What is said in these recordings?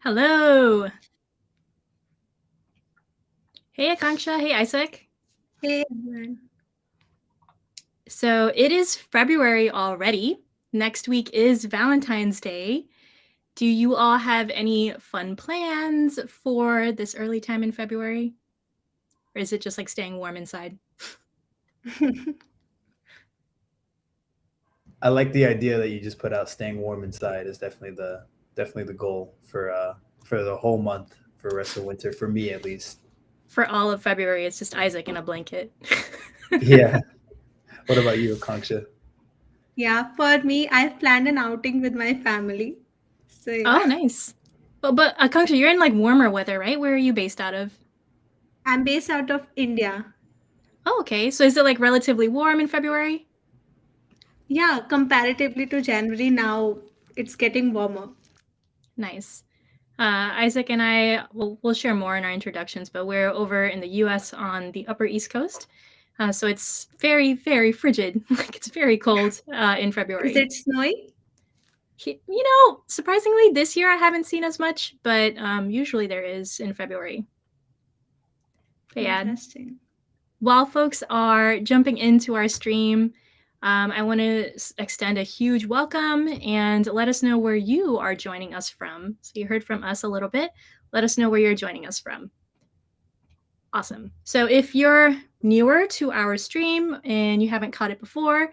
Hello. Hey, Akanksha. Hey, Isaac. Hey everyone. So it is February already. Next week is Valentine's Day. Do you all have any fun plans for this early time in February? Or is it just like staying warm inside? I like the idea that you just put out. Staying warm inside is definitely the goal for the whole month for the rest of winter for me at least. For all of February, it's just Isaac in a blanket. Yeah. What about you, Akanksha? Yeah, for me, I've planned an outing with my family. So yeah, Oh, nice. But Akanksha, you're in like warmer weather, right? Where are you based out of? I'm based out of India. Oh, okay. So is it like relatively warm in February? Yeah, comparatively to January now, it's getting warmer. Nice. Isaac and I will share more in our introductions, but we're over in the U.S. on the Upper East Coast, so it's very, very frigid. Like it's very cold in Is February. it snowing? Surprisingly, this year I haven't seen as much, but usually there is in February. But yeah, Interesting. while folks are jumping into our stream, I want to extend a huge welcome and let us know where you are joining us from. So you heard from us a little bit. Let us know where you're joining us from. Awesome. So if you're newer to our stream and you haven't caught it before,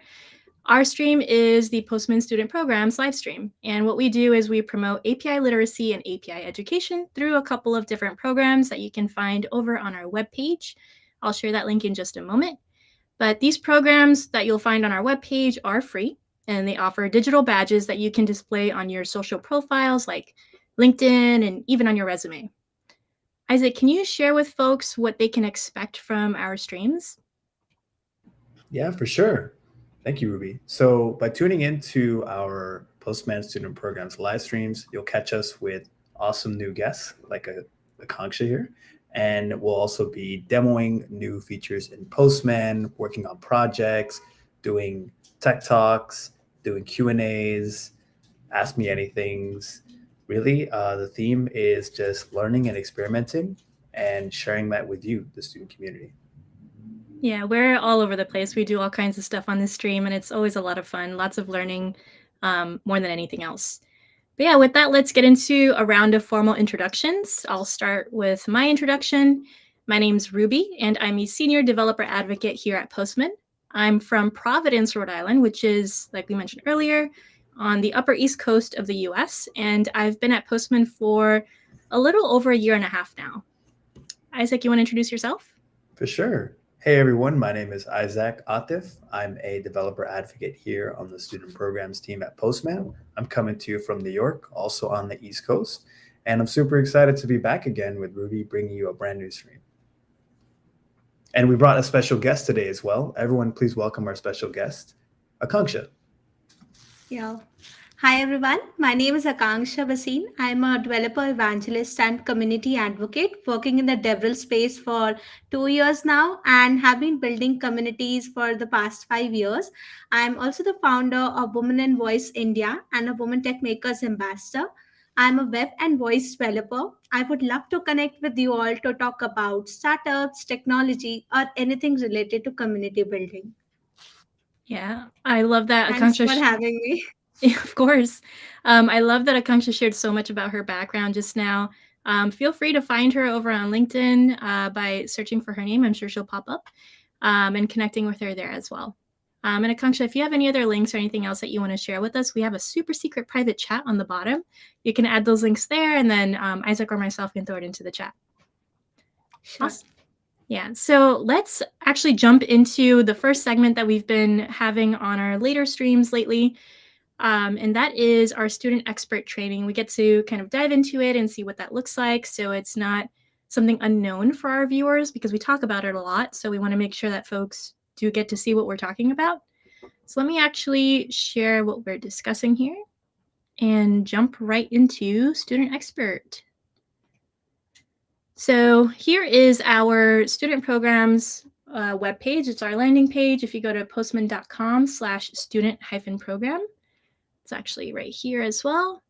our stream is the Postman Student Programs live stream. And what we do is we promote API literacy and API education through a couple of different programs that you can find over on our webpage. I'll share that link in just a moment. But these programs that you'll find on our webpage are free, and they offer digital badges that you can display on your social profiles like LinkedIn and even on your resume. Isaac, can you share with folks what they can expect from our streams? Yeah, for sure. Thank you, Ruby. So by tuning into our Postman Student Programs live streams, you'll catch us with awesome new guests like Akanksha here. And we'll also be demoing new features in Postman, working on projects, doing tech talks, doing Q&As, ask me anythings. Really, the theme is just learning and experimenting and sharing that with you, the student community. Yeah, we're all over the place. We do all kinds of stuff on this stream, and it's always a lot of fun, lots of learning, more than anything else. But yeah, with that, let's get into a round of formal introductions. I'll start with my introduction. My name's Ruby, and I'm a senior developer advocate here at Postman. I'm from Providence, Rhode Island, which is, like we mentioned earlier, on the upper east coast of the US, and I've been at Postman for a little over a year and a half now. Isaac, you want to introduce yourself? For sure. Hey everyone, my name is Isaac Atif. I'm a developer advocate here on the student programs team at Postman. I'm coming to you from New York, also on the East Coast, and I'm super excited to be back again with Ruby, bringing you a brand new stream. And we brought a special guest today as well. Everyone, please welcome our special guest, Akanksha. Yeah. Hi everyone. My name is Akanksha. I'm a developer evangelist and community advocate working in the DevRel space for 2 years now and have been building communities for the past 5 years. I'm also the founder of Women in Voice India and a Women Tech Makers Ambassador. I'm a web and voice developer. I would love to connect with you all to talk about startups, technology, or anything related to community building. Yeah, I love that Thanks Akanksha. for having me. Of course. I love that Akanksha shared so much about her background just now. Feel free to find her over on LinkedIn by searching for her name. I'm sure she'll pop up and connecting with her there as well. And Akanksha, if you have any other links or anything else that you want to share with us, we have a super secret private chat on the bottom. You can add those links there, and then Isaac or myself can throw it into the chat. Sure. Awesome. Yeah, so let's actually jump into the first segment that we've been having on our later streams lately. And that is our student expert training. We get to kind of dive into it and see what that looks like. So it's not something unknown for our viewers because we talk about it a lot. So we want to make sure that folks do get to see what we're talking about. So let me actually share what we're discussing here and jump right into student expert. So here is our student programs webpage. It's our landing page. If you go to postman.com/student-program, it's actually right here as well.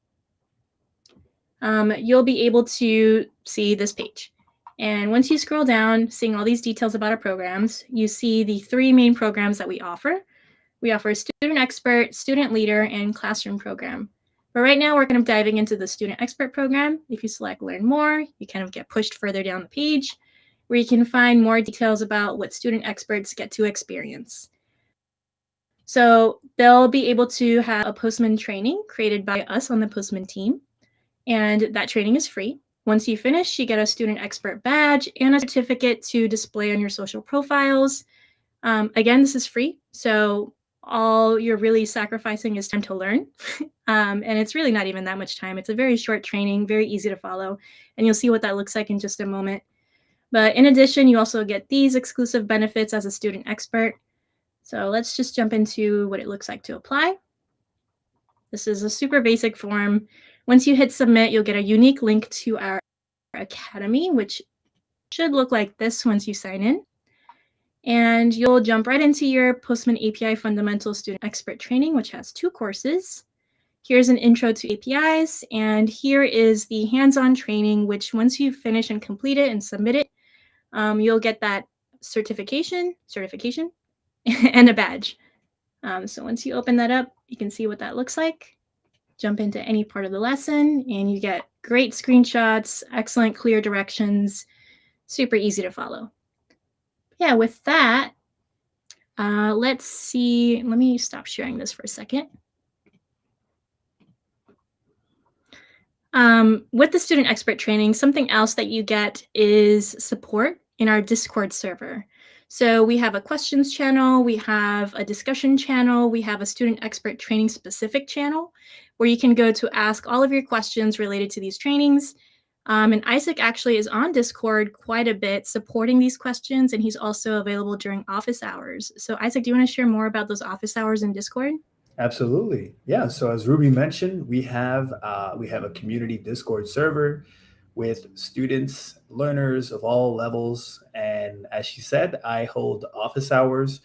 you'll be able to see this page. And once you scroll down, seeing all these details about our programs, you see the three main programs that we offer. We offer Student Expert, Student Leader, and Classroom program. But right now, we're kind of diving into the Student Expert program. If you select Learn More, you kind of get pushed further down the page, where you can find more details about what student experts get to experience. So they'll be able to have a Postman training created by us on the Postman team, and that training is free. Once you finish, you get a student expert badge and a certificate to display on your social profiles. Again, this is free, so all you're really sacrificing is time to learn. And it's really not even that much time. It's a very short training, very easy to follow, and you'll see what that looks like in just a moment. But in addition, you also get these exclusive benefits as a student expert. So let's just jump into what it looks like to apply. This is a super basic form. Once you hit submit, you'll get a unique link to our academy, which should look like this once you sign in. And you'll jump right into your Postman API Fundamental Student Expert Training, which has 2 courses. Here's an intro to APIs, and here is the hands-on training, which once you finish and complete it and submit it, you'll get that certification, and a badge. So once you open that up, you can see what that looks like. Jump into any part of the lesson, and you get great screenshots, excellent clear directions, super easy to follow. Yeah, with that, let's see. Let me stop sharing this for a second. With the student expert training, something else that you get is support in our Discord server. So we have a questions channel, we have a discussion channel, we have a student expert training specific channel where you can go to ask all of your questions related to these trainings. And Isaac actually is on Discord quite a bit supporting these questions, and he's also available during office hours. So Isaac, do you want to share more about those office hours in Discord? Absolutely. Yeah. So as Ruby mentioned, we have a community Discord server with students, learners of all levels. And as she said, I hold office hours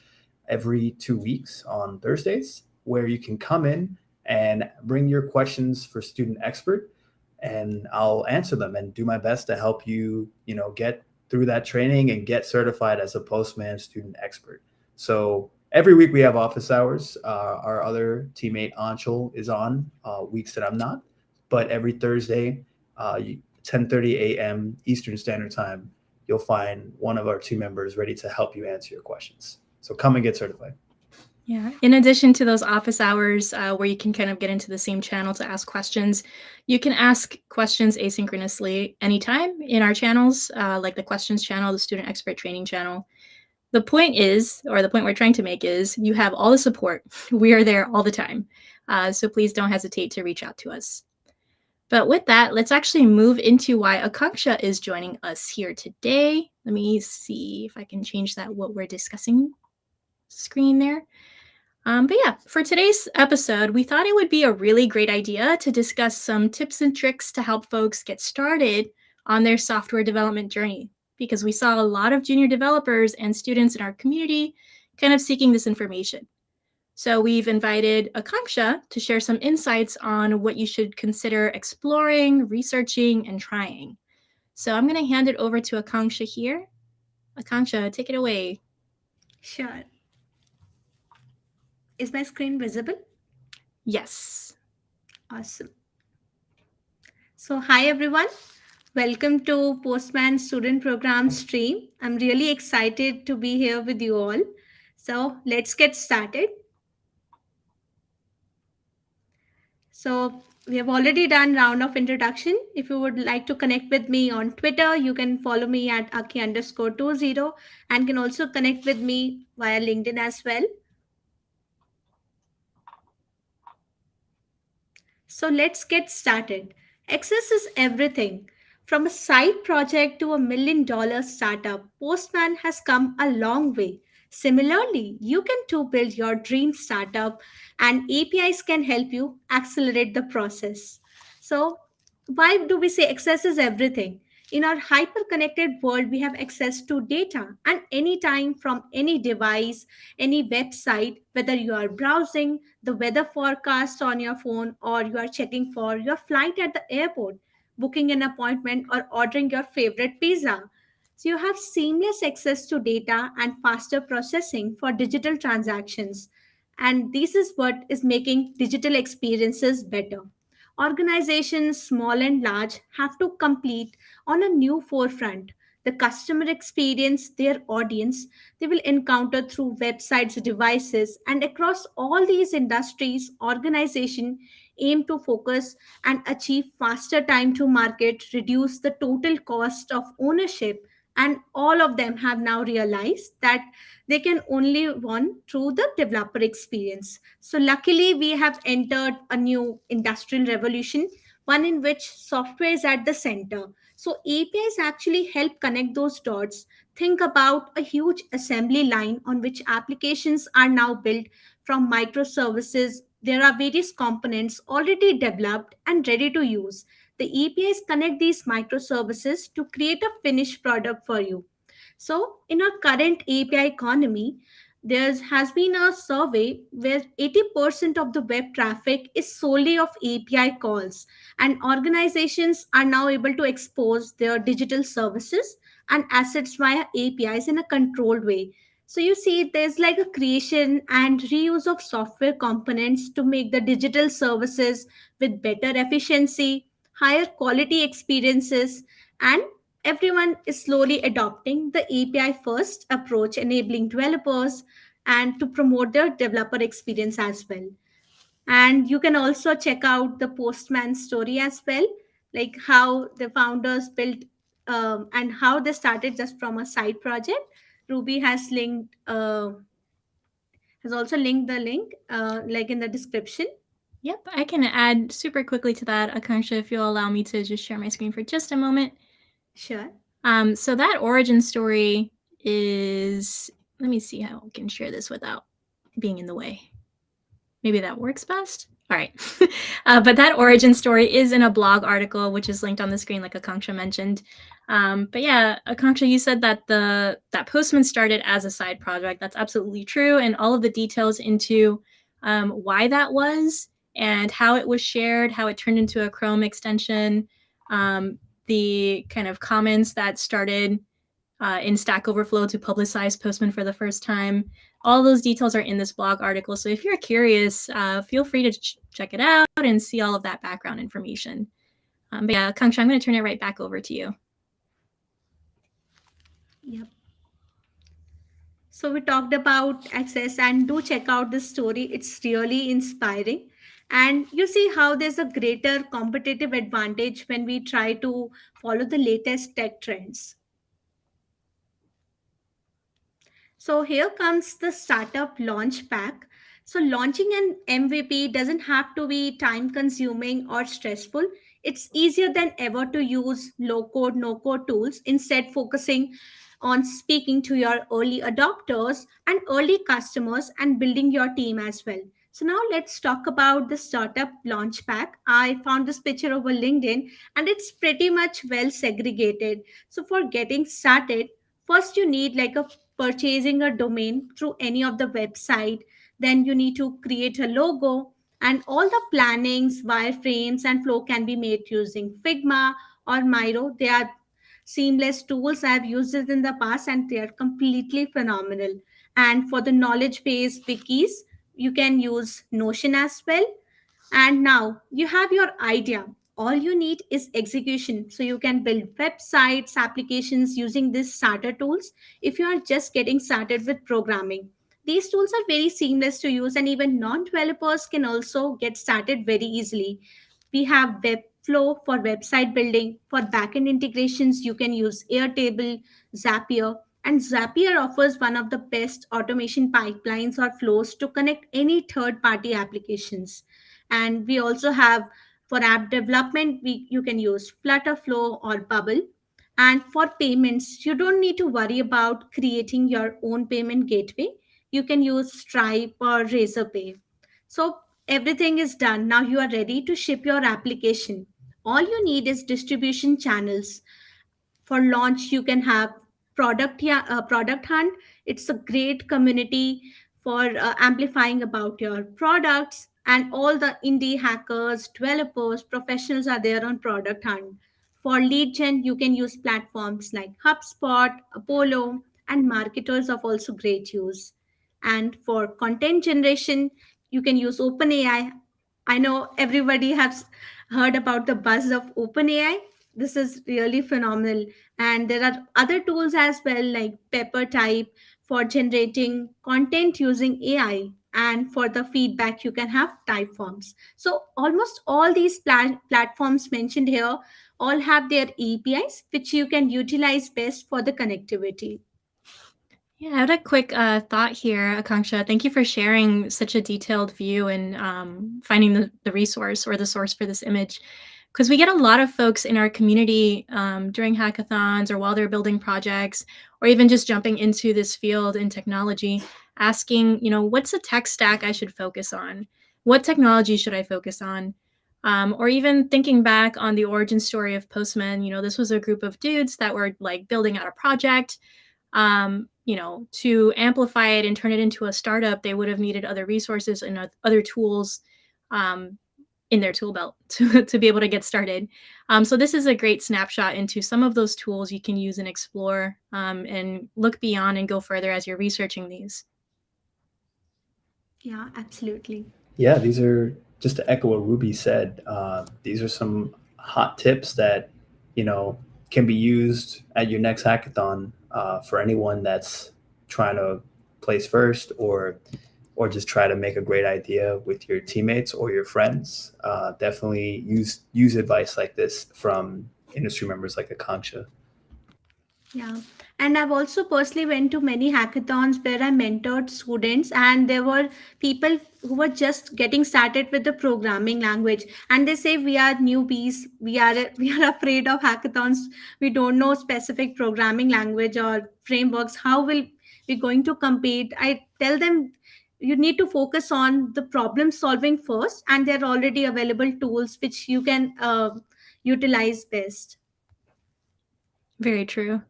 every 2 weeks on Thursdays, where you can come in and bring your questions for student expert, and I'll answer them and do my best to help you, get through that training and get certified as a Postman student expert. So every week we have office hours. Our other teammate Anshul is on weeks that I'm not, but every Thursday, 10:30 a.m. Eastern Standard Time, you'll find one of our team members ready to help you answer your questions. So come and get certified. Yeah. In addition to those office hours where you can kind of get into the same channel to ask questions, you can ask questions asynchronously anytime in our channels, like the questions channel, the student expert training channel. The point is, or the point we're trying to make is, you have all the support. We are there all the time. So please don't hesitate to reach out to us. But with that, let's actually move into why Akanksha is joining us here today. Let me see if I can change that what we're discussing screen there. But yeah, for today's episode, we thought it would be a really great idea to discuss some tips and tricks to help folks get started on their software development journey, because we saw a lot of junior developers and students in our community kind of seeking this information. So we've invited Akanksha to share some insights on what you should consider exploring, researching, and trying. So I'm going to hand it over to Akanksha here. Akanksha, take it away. Sure. Is my screen visible? Yes. Awesome. So, hi everyone. Welcome to Postman Student Programs stream. I'm really excited to be here with you all. So, let's get started. So, we have already done round of introduction. If you would like to connect with me on Twitter, you can follow me at aki_20 and can also connect with me via LinkedIn as well. So let's get started. Access is everything. From a side project to $1 million startup, Postman has come a long way. Similarly, you can too build your dream startup, and APIs can help you accelerate the process. So, why do we say access is everything? In our hyper connected world, we have access to data and anytime from any device, any website, whether you are browsing the weather forecast on your phone or you are checking for your flight at the airport. booking an appointment, or ordering your favorite pizza. So you have seamless access to data and faster processing for digital transactions. And this is what is making digital experiences better. Organizations, small and large, have to compete on a new forefront. The customer experience, their audience, they will encounter through websites, devices, and across all these industries, organization aim to focus and achieve faster time to market, reduce the total cost of ownership, and all of them have now realized that they can only won through the developer experience. So luckily we have entered a new industrial revolution, one in which software is at the center. So APIs actually help connect those dots. Think about a huge assembly line on which applications are now built from microservices. There are various components already developed and ready to use. The APIs connect these microservices to create a finished product for you. So, in our current API economy, there has been a survey where 80% of the web traffic is solely of API calls, and organizations are now able to expose their digital services and assets via APIs in a controlled way. So, you see, there's like a creation and reuse of software components to make the digital services with better efficiency, higher quality experiences, and everyone is slowly adopting the API first approach, enabling developers and to promote their developer experience as well. And you can also check out the Postman story as well, like how the founders built and how they started just from a side project. Ruby has also linked the link like in the description. Yep, I can add super quickly to that, Akanksha, if you'll allow me to just share my screen for just a moment. Sure. So that origin story is, let me see how I can share this without being in the way. Maybe that works best. All right. But that origin story is in a blog article, which is linked on the screen, like Akanksha mentioned. But yeah, Akanksha, you said that that Postman started as a side project. That's absolutely true. And all of the details into why that was and how it was shared, how it turned into a Chrome extension, the kind of comments that started in Stack Overflow to publicize Postman for the first time. All those details are in this blog article. So if you're curious, feel free to check it out and see all of that background information. But yeah, Akanksha, I'm going to turn it right back over to you. Yep. So we talked about access, and do check out this story. It's really inspiring. And you see how there's a greater competitive advantage when we try to follow the latest tech trends. So here comes the startup launch pack. So launching an MVP doesn't have to be time consuming or stressful. It's easier than ever to use low code, no code tools, instead focusing on speaking to your early adopters and early customers and building your team as well. So now let's talk about the startup launch pack. I found this picture over LinkedIn and it's pretty much well segregated. So for getting started, first you need like a purchasing a domain through any of the website. Then you need to create a logo, and all the plannings, wireframes, and flow can be made using Figma or Miro. They are seamless tools. I've used it in the past and they are completely phenomenal. And for the knowledge base wikis, you can use Notion as well. And now you have your idea. All you need is execution. So you can build websites, applications using these starter tools if you are just getting started with programming. These tools are very seamless to use, and even non developers can also get started very easily. We have Webflow for website building. For backend integrations, you can use Airtable, Zapier, and Zapier offers one of the best automation pipelines or flows to connect any third party applications. And we also have for app development, you can use Flutterflow or Bubble. And for payments, you don't need to worry about creating your own payment gateway. You can use Stripe or Razorpay. So everything is done. Now you are ready to ship your application. All you need is distribution channels. For launch, you can have product hunt. It's a great community for amplifying about your products. and all the indie hackers, developers, professionals are there on Product Hunt. For lead gen, you can use platforms like HubSpot, Apollo, and marketers are also great use. And for content generation, you can use OpenAI. I know everybody has heard about the buzz of OpenAI. This is really phenomenal. And there are other tools as well, like PepperType for generating content using AI. And for the feedback, you can have Typeforms. So almost all these platforms mentioned here all have their APIs, which you can utilize best for the connectivity. Yeah, I had a quick thought here, Akanksha. Thank you for sharing such a detailed view and finding the resource or the source for this image. Because we get a lot of folks in our community during hackathons or while they're building projects or even just jumping into this field in technology asking, what's a tech stack I should focus on? What technology should I focus on? Or even thinking back on the origin story of Postman, this was a group of dudes that were like building out a project. To amplify it and turn it into a startup, they would have needed other resources and other tools um, in their tool belt to be able to get started. So this is a great snapshot into some of those tools you can use and explore and look beyond and go further as you're researching these. Yeah, absolutely. Yeah, these are just to echo what Ruby said. These are some hot tips that can be used at your next hackathon for anyone that's trying to place first or just try to make a great idea with your teammates or your friends. Definitely use advice like this from industry members like Akanksha. Yeah. And I've also personally went to many hackathons where I mentored students and there were people who were just getting started with the programming language and they say we are newbies, we are afraid of hackathons, we don't know specific programming language or frameworks, how will we going to compete? I tell them you need to focus on the problem solving first and there are already available tools which you can utilize best. Very true.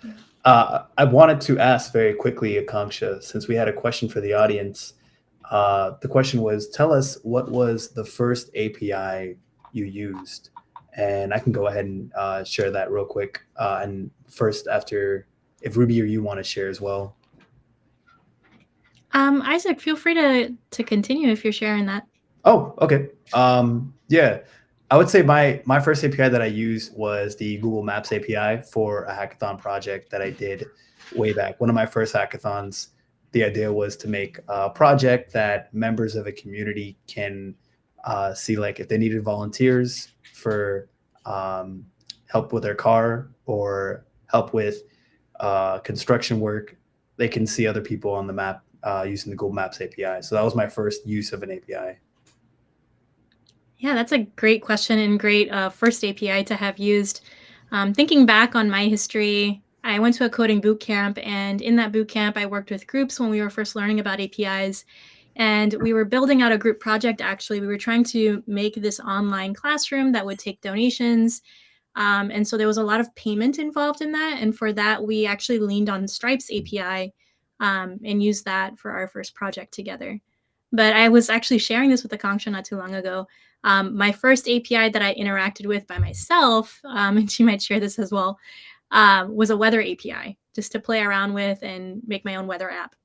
Yeah. I wanted to ask very quickly, Akanksha, since we had a question for the audience. The question was, tell us what was the first API you used? And I can go ahead and share that real quick. And first, after, if Ruby or you want to share as well. Isaac, feel free to continue if you're sharing that. Oh, okay. Yeah, I would say my first API that I used was the Google Maps API for a hackathon project that I did way back. One of my first hackathons, the idea was to make a project that members of a community can see, like if they needed volunteers for help with their car or help with construction work, they can see other people on the map using the Google Maps API. So that was my first use of an API. Yeah, that's a great question and great first API to have used. Thinking back on my history, I went to a coding boot camp, and in that boot camp, I worked with groups when we were first learning about APIs. And we were building out a group project, actually. We were trying to make this online classroom that would take donations. And so there was a lot of payment involved in that. And for that, we actually leaned on Stripe's API and used that for our first project together. But I was actually sharing this with Akanksha not too long ago. My first API that I interacted with by myself, and she might share this as well, was a weather API just to play around with and make my own weather app.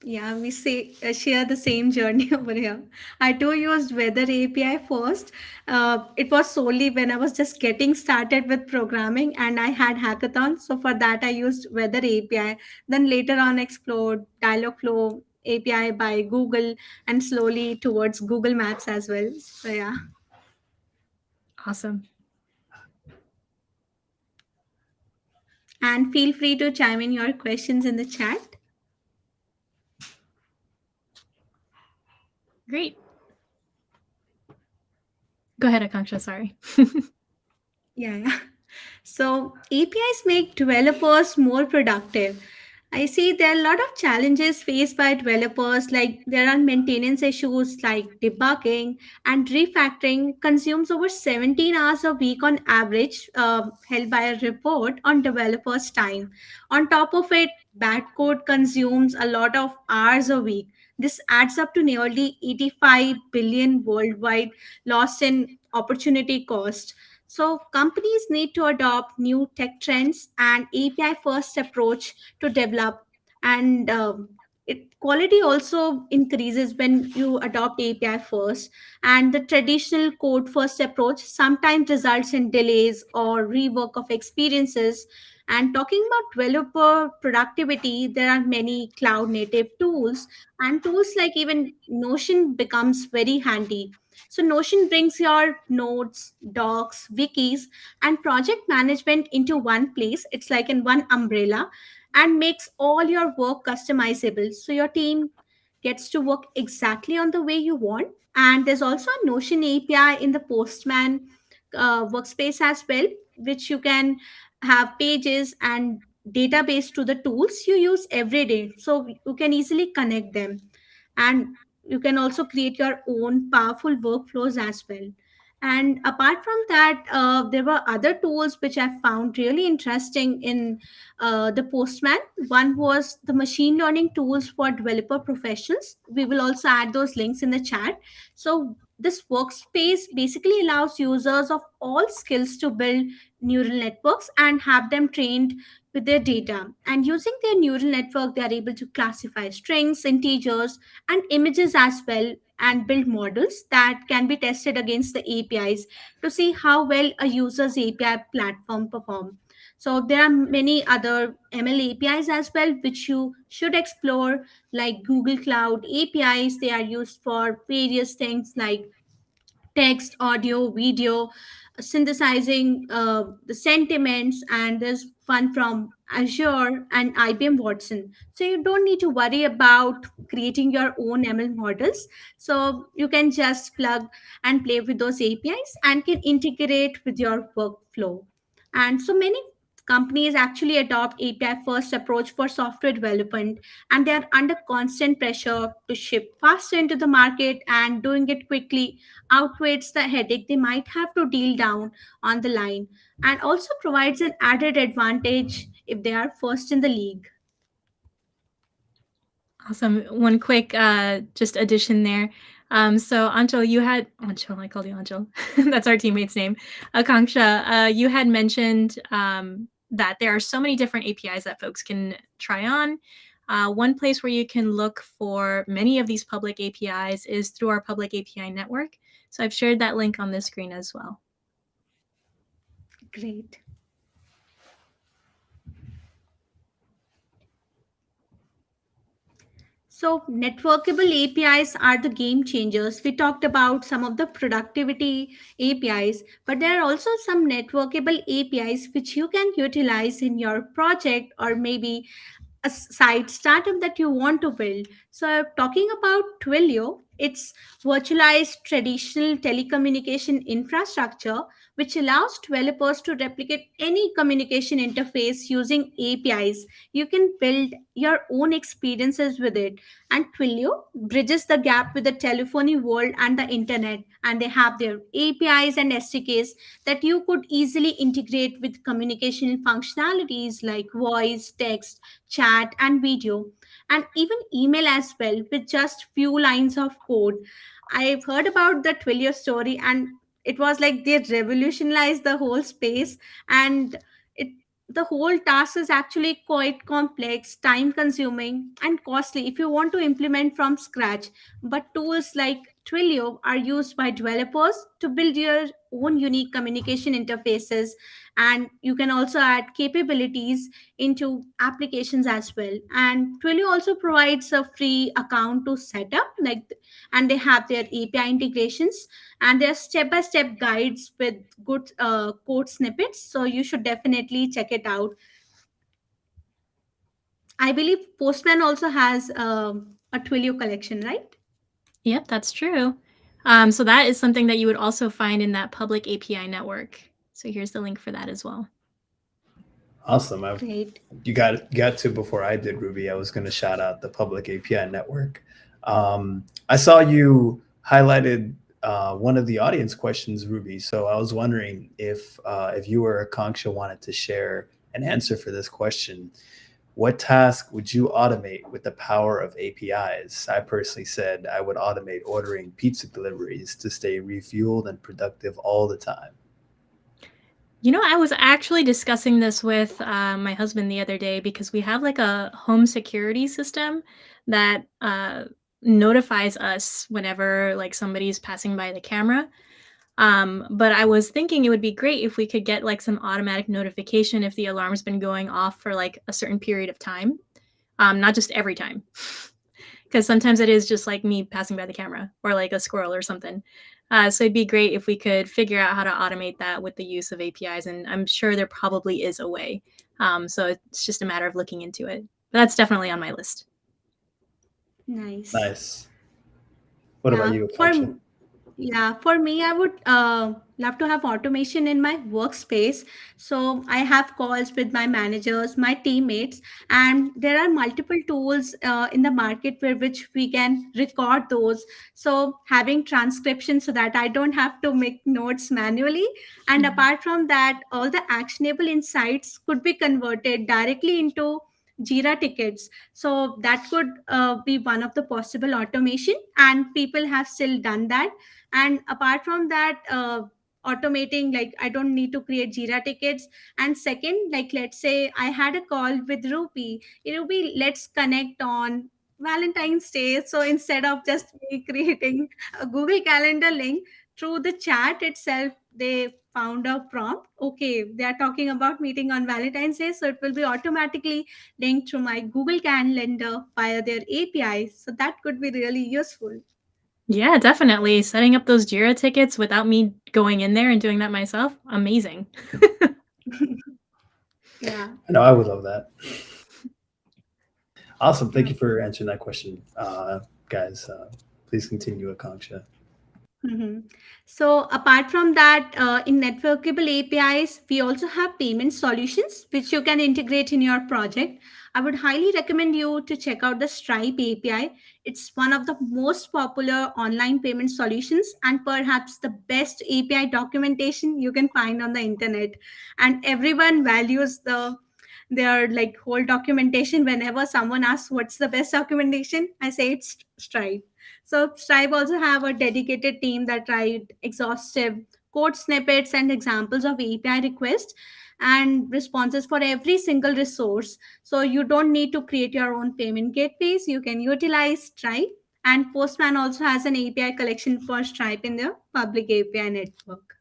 Yeah, we say share the same journey over here. I too used Weather API first. It was solely when I was just getting started with programming and I had hackathons. So for that, I used Weather API. Then later on, explored Dialogflow API by Google and slowly towards Google Maps as well. So yeah. Awesome. And feel free to chime in your questions in the chat. Great. Go ahead, Akanksha, sorry. Yeah. So APIs make developers more productive. I see there are a lot of challenges faced by developers, like there are maintenance issues like debugging and refactoring consumes over 17 hours a week on average, held by a report on developers' time. On top of it, bad code consumes a lot of hours a week. This adds up to nearly 85 billion worldwide lost in opportunity cost. So companies need to adopt new tech trends and API first approach to develop, and quality also increases when you adopt API first, and the traditional code first approach sometimes results in delays or rework of experiences. And talking about developer productivity, there are many cloud native tools, and tools like even Notion becomes very handy. So Notion brings your notes, docs, wikis, and project management into one place. It's like in one umbrella, and makes all your work customizable. So your team gets to work exactly on the way you want. And there's also a Notion API in the Postman workspace as well, which you can have pages and database to the tools you use every day. So you can easily connect them. And you can also create your own powerful workflows as well. And apart from that, there were other tools which I found really interesting in the Postman. One was the machine learning tools for developer professionals. We will also add those links in the chat. So this workspace basically allows users of all skills to build neural networks and have them trained with their data. And using their neural network, they are able to classify strings, integers, and images as well, and build models that can be tested against the APIs to see how well a user's API platform perform. So there are many other ML APIs as well, which you should explore, like Google Cloud APIs. They are used for various things like text, audio, video, synthesizing the sentiments, and there's one from Azure and IBM Watson. So you don't need to worry about creating your own ML models. So you can just plug and play with those APIs and can integrate with your workflow. And so many companies actually adopt API first approach for software development, and they are under constant pressure to ship faster into the market, and doing it quickly outweighs the headache they might have to deal down on the line, and also provides an added advantage if they are first in the league. Awesome. One quick just addition there. So Anchal, Anchal, I called you Anchal. That's our teammate's name. Akanksha, you had mentioned that there are so many different APIs that folks can try on. One place where you can look for many of these public APIs is through our public API network. So I've shared that link on the screen as well. Great. So, networkable APIs are the game changers. We talked about some of the productivity APIs, but there are also some networkable APIs which you can utilize in your project, or maybe a side startup that you want to build. So, talking about Twilio, it's virtualized traditional telecommunication infrastructure which allows developers to replicate any communication interface using APIs. You can build your own experiences with it. And Twilio bridges the gap with the telephony world and the internet, and they have their APIs and SDKs that you could easily integrate with communication functionalities like voice, text, chat, and video, and even email as well, with just few lines of code. I've heard about the Twilio story, and it was like they revolutionized the whole space. And it the whole task is actually quite complex, time consuming, and costly if you want to implement from scratch. But tools like Twilio are used by developers to build your own unique communication interfaces, and you can also add capabilities into applications as well. And Twilio also provides a free account to set up, and they have their API integrations, and their step-by-step guides with good code snippets. So you should definitely check it out. I believe Postman also has a Twilio collection, right? Yep, that's true. So that is something that you would also find in that public API network. So here's the link for that as well. Awesome. Great. You got to before I did, Ruby. I was going to shout out the public API network. I saw you highlighted one of the audience questions, Ruby. So I was wondering if you or Akanksha wanted to share an answer for this question. What task would you automate with the power of APIs? I personally said I would automate ordering pizza deliveries to stay refueled and productive all the time. I was actually discussing this with my husband the other day because we have like a home security system that notifies us whenever like somebody's passing by the camera. But I was thinking it would be great if we could get like some automatic notification if the alarm's been going off for like a certain period of time, not just every time. Because sometimes it is just like me passing by the camera or like a squirrel or something. So it'd be great if we could figure out how to automate that with the use of APIs, and I'm sure there probably is a way. So it's just a matter of looking into it. But that's definitely on my list. Nice. Nice. What about Yeah, you, Akanksha? for me, I would love to have automation in my workspace. So I have calls with my managers, my teammates, and there are multiple tools in the market where which we can record those. So having transcription so that I don't have to make notes manually. And Mhm. apart from that, all the actionable insights could be converted directly into Jira tickets. So that could be one of the possible automation, and people have still done that. And apart from that, automating, like I don't need to create Jira tickets. And second, like let's say I had a call with Ruby, let's connect on Valentine's Day. So instead of just me creating a Google Calendar link, through the chat itself they found a prompt. Okay, they are talking about meeting on Valentine's Day, so it will be automatically linked to my Google Calendar via their API. So that could be really useful. Yeah, definitely. Setting up those Jira tickets without me going in there and doing that myself, amazing. Yeah. I know I would love that. Awesome. Thank Yeah. you for answering that question, guys. Please continue, Akanksha. Mhm. So apart from that, in networkable APIs, we also have payment solutions which you can integrate in your project. I would highly recommend you to check out the Stripe API. It's one of the most popular online payment solutions and perhaps the best API documentation you can find on the internet. And everyone values their like whole documentation. Whenever someone asks what's the best documentation, I say it's Stripe. So Stripe also have a dedicated team that write exhaustive code snippets and examples of API requests and responses for every single resource. So you don't need to create your own payment gateways. You can utilize Stripe. And Postman also has an API collection for Stripe in their public API network.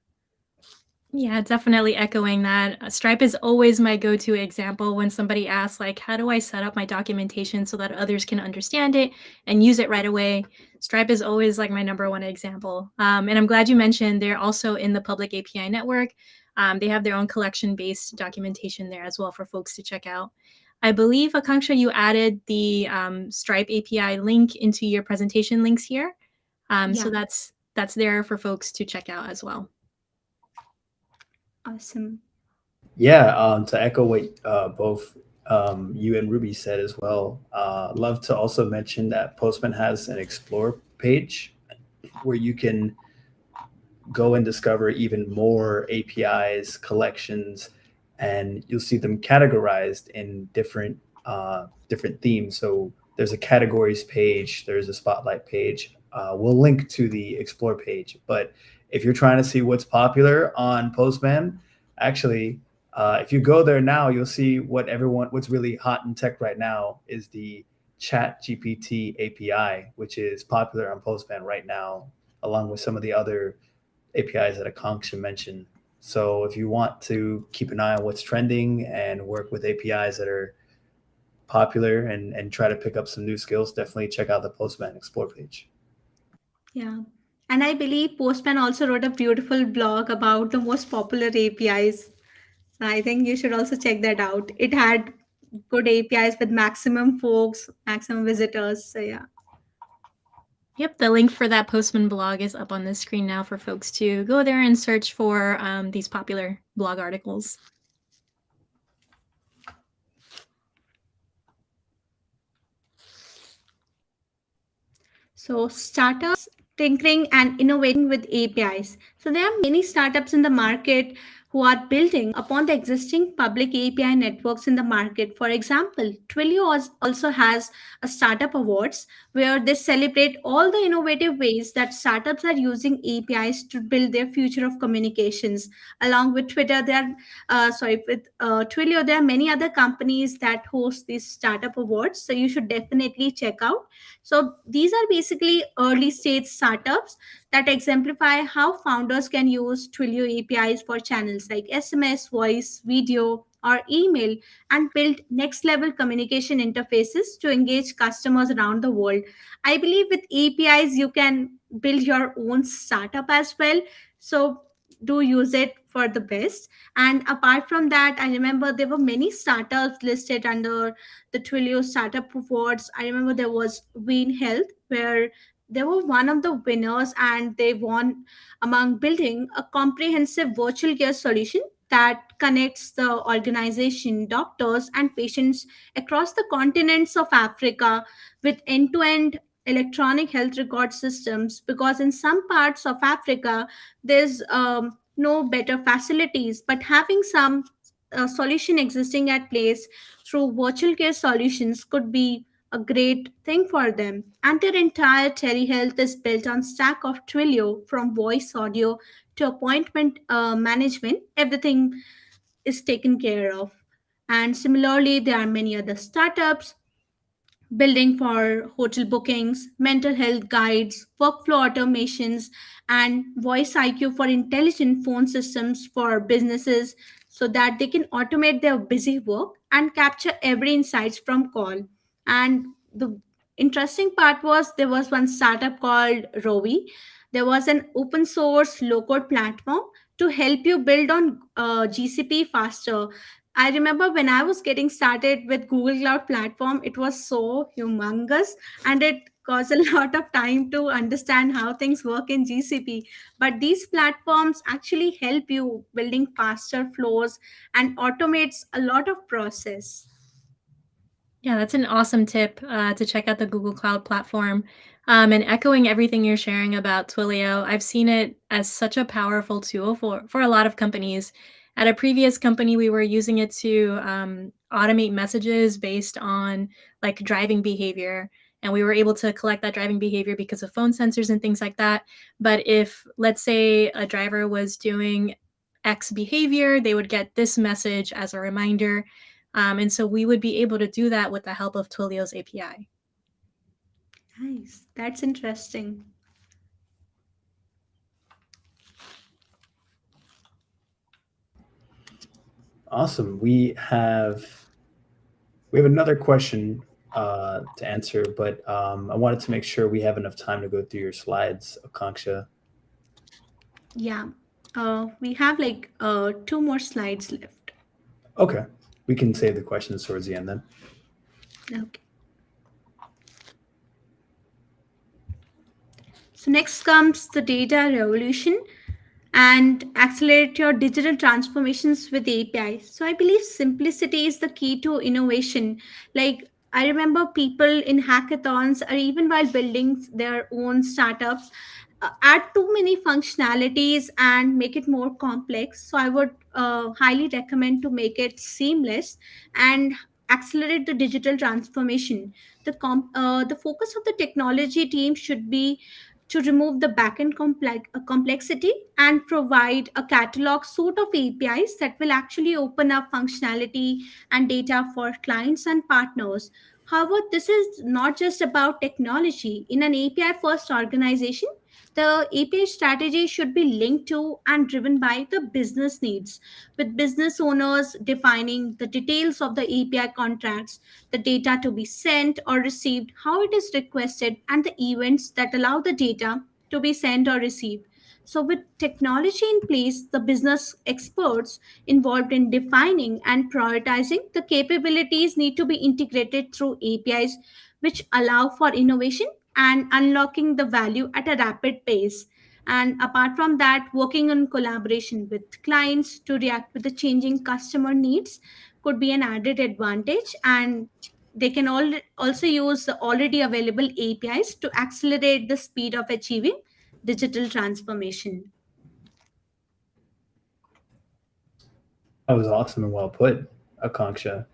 Yeah, definitely echoing that. Stripe is always my go-to example when somebody asks, like, how do I set up my documentation so that others can understand it and use it right away? Stripe is always like my number one example. And I'm glad you mentioned they're also in the public API network. They have their own collection-based documentation there as well for folks to check out. I believe, Akanksha, you added the Stripe API link into your presentation links here. So Yeah, that's there for folks to check out as well. awesome. Yeah, to echo what both you and Ruby said as well, love to also mention that Postman has an explore page where you can go and discover even more APIs, collections, and you'll see them categorized in different themes. So there's a categories page, there's a spotlight page. We'll link to the explore page, but if you're trying to see what's popular on Postman, actually, if you go there now, you'll see what's really hot in tech right now is the Chat GPT API, which is popular on Postman right now, along with some of the other APIs that Akanksha mentioned. So if you want to keep an eye on what's trending and work with APIs that are popular and try to pick up some new skills, definitely check out the Postman Explore page. Yeah. And I believe Postman also wrote a beautiful blog about the most popular APIs. So I think you should also check that out. It had good APIs with maximum folks, maximum visitors. So yeah. Yep, the link for that Postman blog is up on the screen now for folks to go there and search for these popular blog articles. So startups tinkering and innovating with APIs. So there are many startups in the market who are building upon the existing public API networks in the market. For example, Twilio also has a startup awards where they celebrate all the innovative ways that startups are using APIs to build their future of communications. Along with Twitter, with Twilio, there are many other companies that host these startup awards. So you should definitely check out. So these are basically early stage startups that exemplify how founders can use Twilio APIs for channels like SMS, voice, video, or email and build next level communication interfaces to engage customers around the world. I believe with APIs, you can build your own startup as well. So do use it for the best. And apart from that, I remember there were many startups listed under the Twilio Startup Awards. I remember there was Wayne Health, where they were one of the winners and they won among building a comprehensive virtual care solution that connects the organization, doctors, and patients across the continents of Africa with end to end electronic health record systems. Because in some parts of Africa, there's no better facilities, but having some solution existing at place through virtual care solutions could be a great thing for them. And their entire telehealth is built on stack of Twilio, from voice audio to appointment management. Everything is taken care of. And similarly, there are many other startups building for hotel bookings, mental health guides, workflow automations, and voice IQ for intelligent phone systems for businesses so that they can automate their busy work and capture every insights from call. And the interesting part was there was one startup called Rovi. There was an open source low code platform to help you build on GCP faster. I remember when I was getting started with Google Cloud Platform, it was so humongous and it caused a lot of time to understand how things work in GCP. But these platforms actually help you building faster flows and automates a lot of process. Yeah, that's an awesome tip to check out the Google Cloud platform. And echoing everything you're sharing about Twilio, I've seen it as such a powerful tool for a lot of companies. At a previous company, we were using it to automate messages based on like driving behavior. And we were able to collect that driving behavior because of phone sensors and things like that. But if, let's say, a driver was doing X behavior, they would get this message as a reminder, and so we would be able to do that with the help of Twilio's API. Nice. That's interesting. Awesome. We have another question to answer, but I wanted to make sure we have enough time to go through your slides, Akanksha. Yeah. We have like two more slides left. Okay, we can save the questions towards the end then. Okay. So next comes the data revolution and accelerate your digital transformations with APIs. So I believe simplicity is the key to innovation. Like I remember people in hackathons or even while building their own startups add too many functionalities and make it more complex. So I would highly recommend to make it seamless and accelerate the digital transformation. The focus of the technology team should be to remove the backend complexity and provide a catalog suite of APIs that will actually open up functionality and data for clients and partners. However, this is not just about technology. In an API first organization, the API strategy should be linked to and driven by the business needs, with business owners defining the details of the API contracts, the data to be sent or received, how it is requested, and the events that allow the data to be sent or received. So, with technology in place, the business experts involved in defining and prioritizing the capabilities need to be integrated through APIs, which allow for innovation and unlocking the value at a rapid pace. And apart from that, working on collaboration with clients to react with the changing customer needs could be an added advantage. And they can also use the already available APIs to accelerate the speed of achieving digital transformation. That was awesome and well put, Akanksha.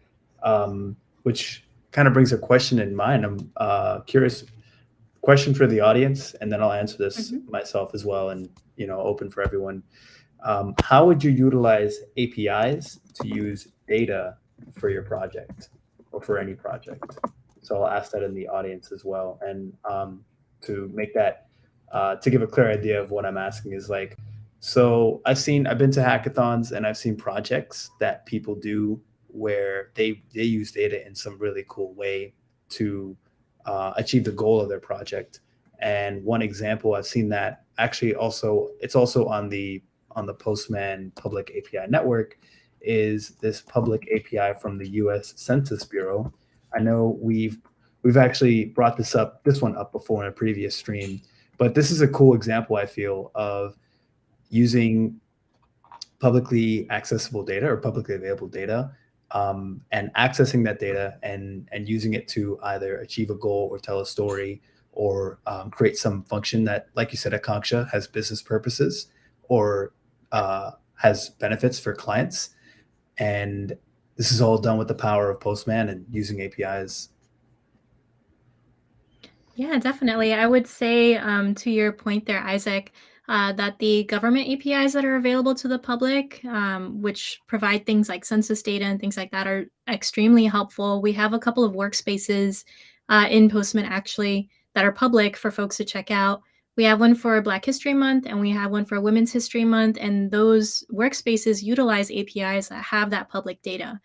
Which kind of brings a question in mind. I'm curious. Question for the audience, and then I'll answer this Mhm. myself as well, and open for everyone. How would you utilize APIs to use data for your project or for any project? So I'll ask that in the audience as well. And to make that, to give a clear idea of what I'm asking is like, so I've been to hackathons and I've seen projects that people do where they use data in some really cool way to achieve the goal of their project. And one example I've seen that actually also it's also on the Postman public API network is this public API from the U.S. Census Bureau. I know we've actually brought this one up before in a previous stream, but this is a cool example I feel of using publicly accessible data or publicly available data, and accessing that data and using it to either achieve a goal or tell a story or create some function that, like you said, Akanksha, has business purposes or has benefits for clients. And this is all done with the power of Postman and using APIs. Yeah, definitely. I would say, to your point there, Isaac, that the government APIs that are available to the public, which provide things like census data and things like that, are extremely helpful. We have a couple of workspaces in Postman actually that are public for folks to check out. We have one for Black History Month and we have one for Women's History Month, and those workspaces utilize APIs that have that public data.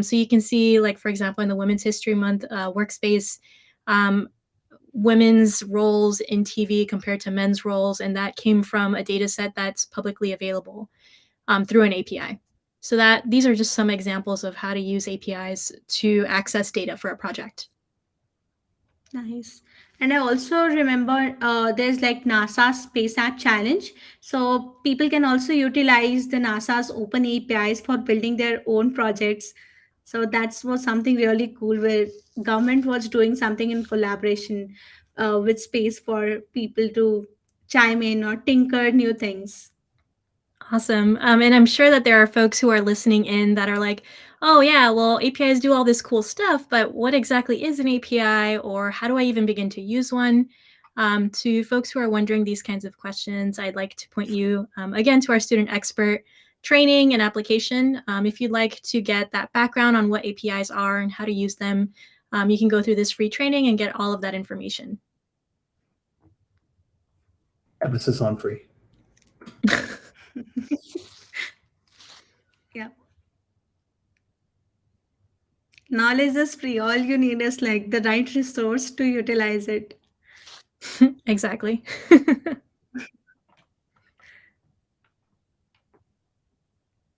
So you can see, like, for example, in the Women's History Month workspace, um, women's roles in TV compared to men's roles, and that came from a data set that's publicly available through an API. So that these are just some examples of how to use APIs to access data for a project. Nice. And I also remember there's like NASA Space App Challenge. So people can also utilize the NASA's open APIs for building their own projects. So that's was something really cool where government was doing something in collaboration with space for people to chime in or tinker new things. Awesome. And I'm sure that there are folks who are listening in that are like, oh, yeah, well, APIs do all this cool stuff, but what exactly is an API, or how do I even begin to use one? To folks who are wondering these kinds of questions, I'd like to point you again to our student expert training and application. If you'd like to get that background on what APIs are and how to use them, you can go through this free training and get all of that information. Emphasis on free. Yeah. Knowledge is free. All you need is like the right resource to utilize it. Exactly.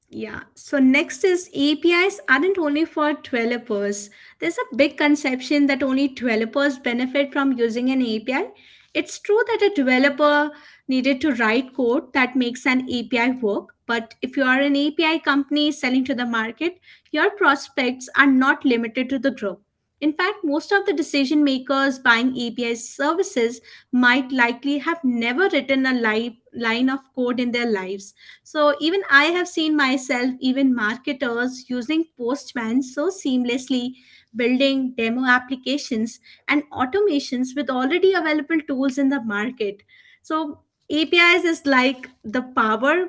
Yeah. So next is APIs aren't only for developers. There's a big conception that only developers benefit from using an API. It's true that a developer needed to write code that makes an API work, but if you are an API company selling to the market, your prospects are not limited to the group. In fact, most of the decision makers buying API services might likely have never written a live line of code in their lives. So even I have seen myself, even marketers using Postman so seamlessly, building demo applications and automations with already available tools in the market. So APIs is like the power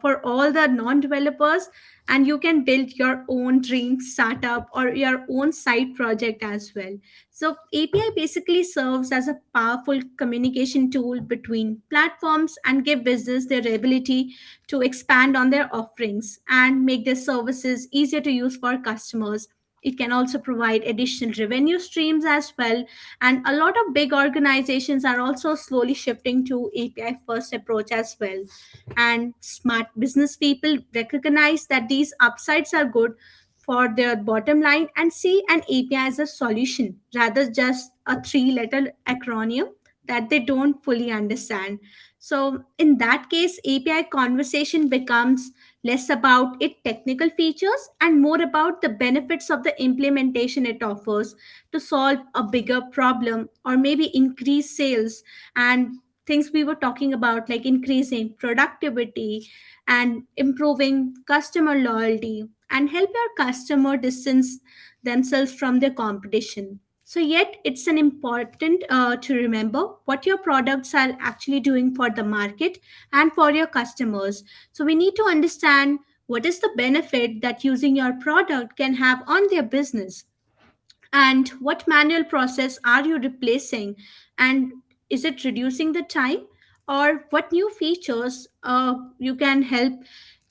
for all the non-developers, and you can build your own dream startup or your own side project as well. So API basically serves as a powerful communication tool between platforms and give business their ability to expand on their offerings and make their services easier to use for customers. It can also provide additional revenue streams as well. And a lot of big organizations are also slowly shifting to API first approach as well. And smart business people recognize that these upsides are good for their bottom line and see an API as a solution rather just a three-letter acronym that they don't fully understand. So in that case, API conversation becomes less about its technical features and more about the benefits of the implementation it offers to solve a bigger problem or maybe increase sales and things we were talking about, like increasing productivity and improving customer loyalty and help your customer distance themselves from their competition. So, yet it's an important to remember what your products are actually doing for the market and for your customers. So, we need to understand what is the benefit that using your product can have on their business, and what manual process are you replacing, and is it reducing the time, or what new features you can help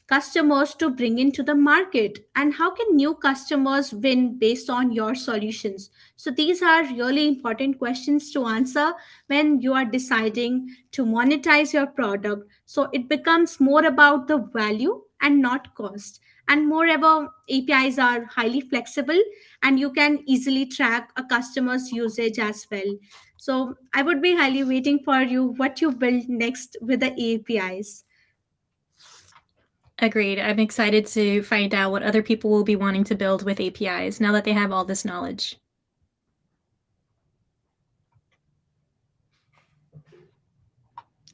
customers to bring into the market, and how can new customers win based on your solutions. So these are really important questions to answer when you are deciding to monetize your product. So it becomes more about the value and not cost. And moreover, APIs are highly flexible and you can easily track a customer's usage as well. So I would be highly waiting for you what you build next with the APIs. Agreed. I'm excited to find out what other people will be wanting to build with APIs now that they have all this knowledge.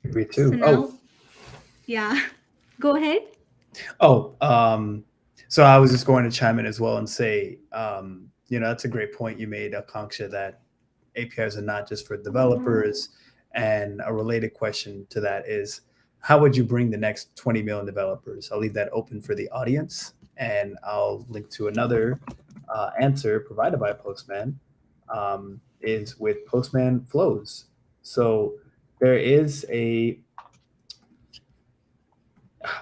Agree too. So now, yeah, go ahead. So I was just going to chime in as well and say, that's a great point you made, Akanksha, that APIs are not just for developers. And a related question to that is, how would you bring the next 20 million developers? I'll leave that open for the audience, and I'll link to another answer provided by Postman, is with Postman Flows. So there is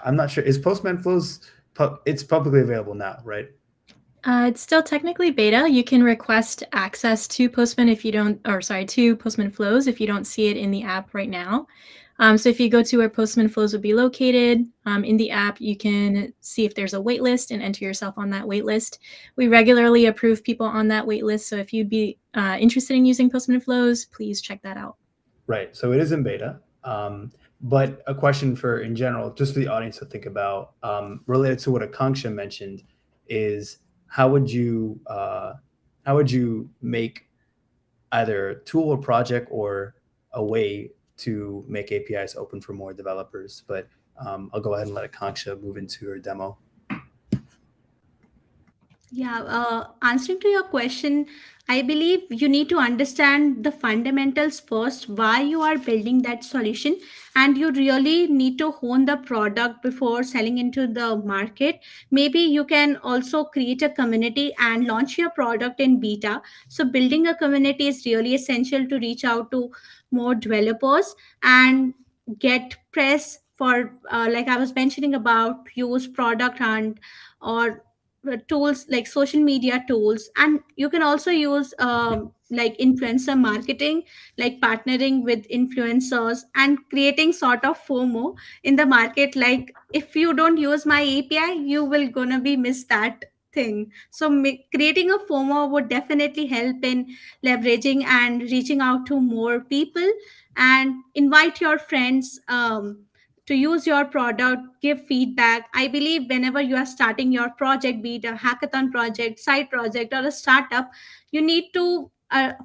I'm not sure, is Postman Flows, it's publicly available now, right? It's still technically beta. You can request access to Postman to Postman Flows if you don't see it in the app right now. So if you go to where Postman Flows would be located in the app, you can see if there's a wait list and enter yourself on that wait list. We regularly approve people on that wait list. So if you'd be interested in using Postman Flows, please check that out. Right. So it is in beta. But a question for, in general, just for the audience to think about, related to what Akanksha mentioned, is how would you make either a tool or project or a way to make APIs open for more developers? But I'll go ahead and let Akanksha move into her demo. Yeah, answering to your question, I believe you need to understand the fundamentals first, why you are building that solution, and you really need to hone the product before selling into the market. Maybe you can also create a community and launch your product in beta. So, building a community is really essential to reach out to more developers and get press for, like I was mentioning about, use product hunt or tools like social media tools, and you can also use like influencer marketing, like partnering with influencers and creating sort of FOMO in the market, like if you don't use my API you will gonna be miss that thing. So creating a FOMO would definitely help in leveraging and reaching out to more people, and invite your friends to use your product, give feedback. I believe whenever you are starting your project, be it a hackathon project, side project, or a startup, you need to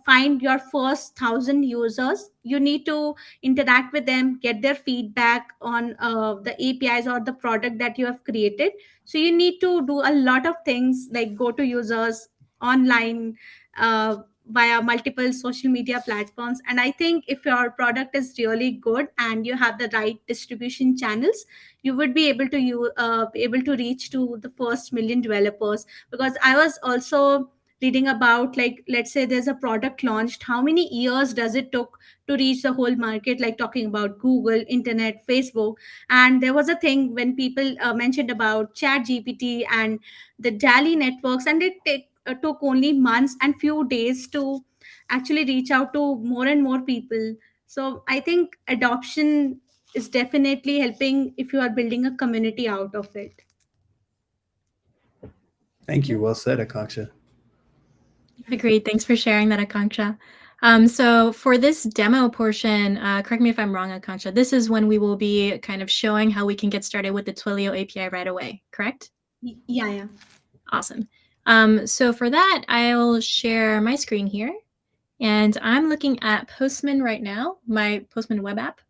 find your first 1,000 users. You need to interact with them, get their feedback on the APIs or the product that you have created. So you need to do a lot of things like go to users online, uh, via multiple social media platforms. And I think if your product is really good and you have the right distribution channels, you would be able to be able to reach to the first million developers. Because I was also reading about, like, let's say there's a product launched, how many years does it took to reach the whole market, like talking about Google, internet, Facebook. And there was a thing when people mentioned about chat GPT and the DALI networks, and took only months and few days to actually reach out to more and more people. So I think adoption is definitely helping if you are building a community out of it. Thank you. Well said, Akanksha. Agreed. Thanks for sharing that, Akanksha. So for this demo portion, correct me if I'm wrong, Akanksha, this is when we will be kind of showing how we can get started with the Twilio API right away, correct? Yeah. Awesome. So for that, I'll share my screen here. And I'm looking at Postman right now, my Postman web app.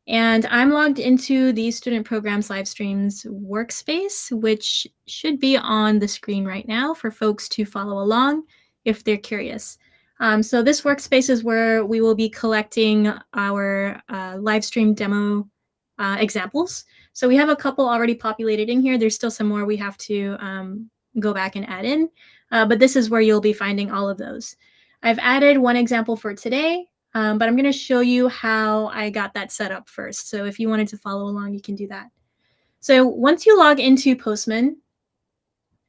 And I'm logged into the Student Programs live streams workspace, which should be on the screen right now for folks to follow along if they're curious. So this workspace is where we will be collecting our live stream demo examples. So we have a couple already populated in here. There's still some more we have to go back and add in, but this is where you'll be finding all of those. I've added one example for today. But I'm going to show you how I got that set up first. So if you wanted to follow along, you can do that. So once you log into Postman,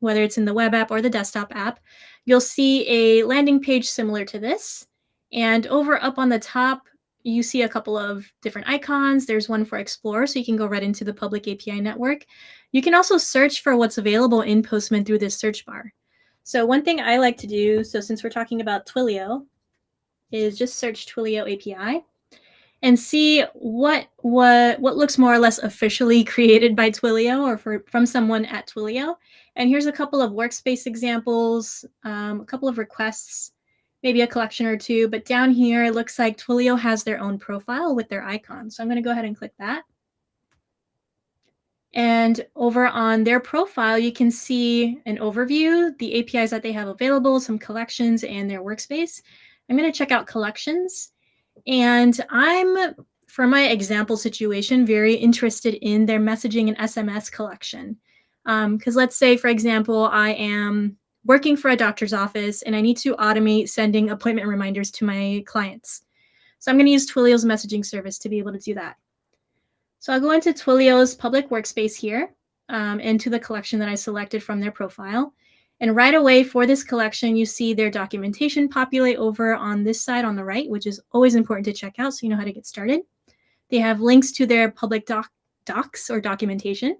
whether it's in the web app or the desktop app, you'll see a landing page similar to this. And over up on the top, you see a couple of different icons. There's one for Explore, so you can go right into the public API network. You can also search for what's available in Postman through this search bar. So one thing I like to do, so since we're talking about Twilio, is just search Twilio API and see what looks more or less officially created by Twilio or from someone at Twilio. And here's a couple of workspace examples, a couple of requests, maybe a collection or two. But down here, it looks like Twilio has their own profile with their icon. So I'm going to go ahead and click that. And over on their profile, you can see an overview, the APIs that they have available, some collections, and their workspace. I'm going to check out collections. And I'm, for my example situation, very interested in their messaging and SMS collection. Because let's say, for example, I am working for a doctor's office and I need to automate sending appointment reminders to my clients. So I'm going to use Twilio's messaging service to be able to do that. So I'll go into Twilio's public workspace here, into the collection that I selected from their profile. And right away for this collection, you see their documentation populate over on this side on the right, which is always important to check out so you know how to get started. They have links to their public docs or documentation.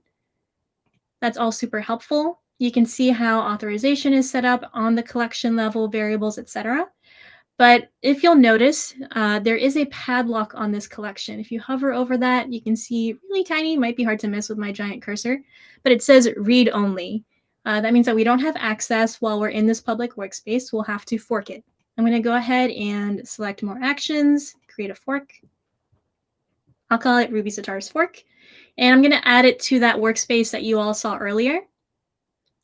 That's all super helpful. You can see how authorization is set up on the collection level, variables, etc. But if you'll notice, there is a padlock on this collection. If you hover over that, you can see really tiny, might be hard to miss with my giant cursor, but it says read only. That means that we don't have access while we're in this public workspace. We'll have to fork it. I'm going to go ahead and select more actions, create a fork. I'll call it Ruby Sitar's fork. And I'm going to add it to that workspace that you all saw earlier.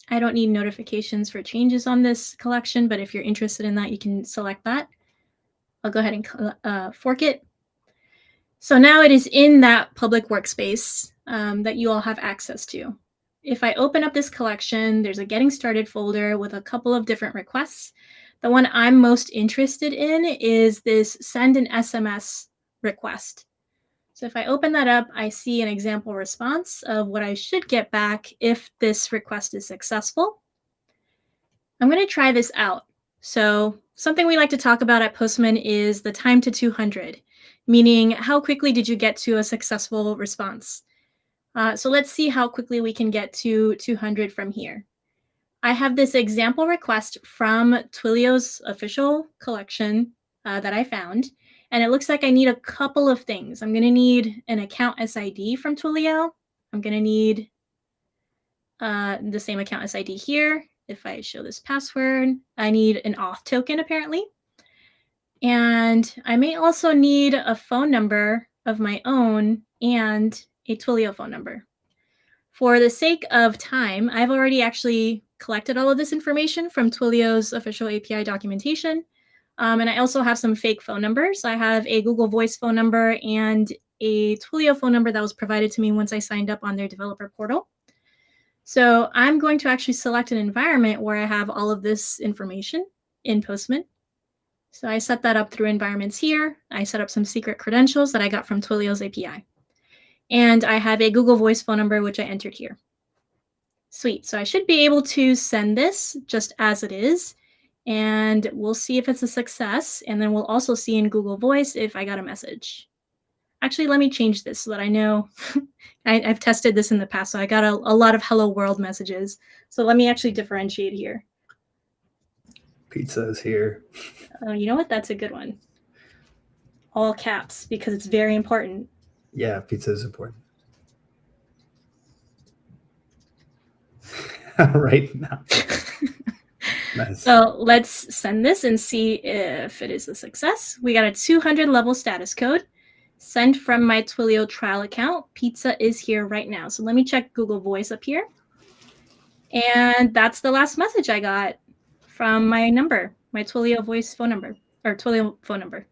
I don't need notifications for changes on this collection, but if you're interested in that, you can select that. I'll go ahead and fork it. So now it is in that public workspace that you all have access to. If I open up this collection, there's a Getting Started folder with a couple of different requests. The one I'm most interested in is this Send an SMS request. So if I open that up, I see an example response of what I should get back if this request is successful. I'm going to try this out. So something we like to talk about at Postman is the time to 200, meaning how quickly did you get to a successful response? So let's see how quickly we can get to 200 from here. I have this example request from Twilio's official collection that I found. And it looks like I need a couple of things. I'm going to need an account SID from Twilio. I'm going to need the same account SID here. If I show this password, I need an auth token apparently. And I may also need a phone number of my own and a Twilio phone number. For the sake of time, I've already actually collected all of this information from Twilio's official API documentation. And I also have some fake phone numbers. I have a Google Voice phone number and a Twilio phone number that was provided to me once I signed up on their developer portal. So I'm going to actually select an environment where I have all of this information in Postman. So I set that up through environments here. I set up some secret credentials that I got from Twilio's API. And I have a Google Voice phone number, which I entered here. Sweet. So I should be able to send this just as it is. And we'll see if it's a success. And then we'll also see in Google Voice if I got a message. Actually, let me change this so that I know. I've tested this in the past, so I got a lot of hello world messages. So let me actually differentiate here. Pizza is here. Oh, you know what? That's a good one. All caps, because it's very important. Yeah, pizza is important. Right now. Nice. So let's send this and see if it is a success. We got a 200 level status code. Sent from my Twilio trial account. Pizza is here right now. So let me check Google Voice up here. And that's the last message I got from my number, my Twilio voice phone number, or Twilio phone number.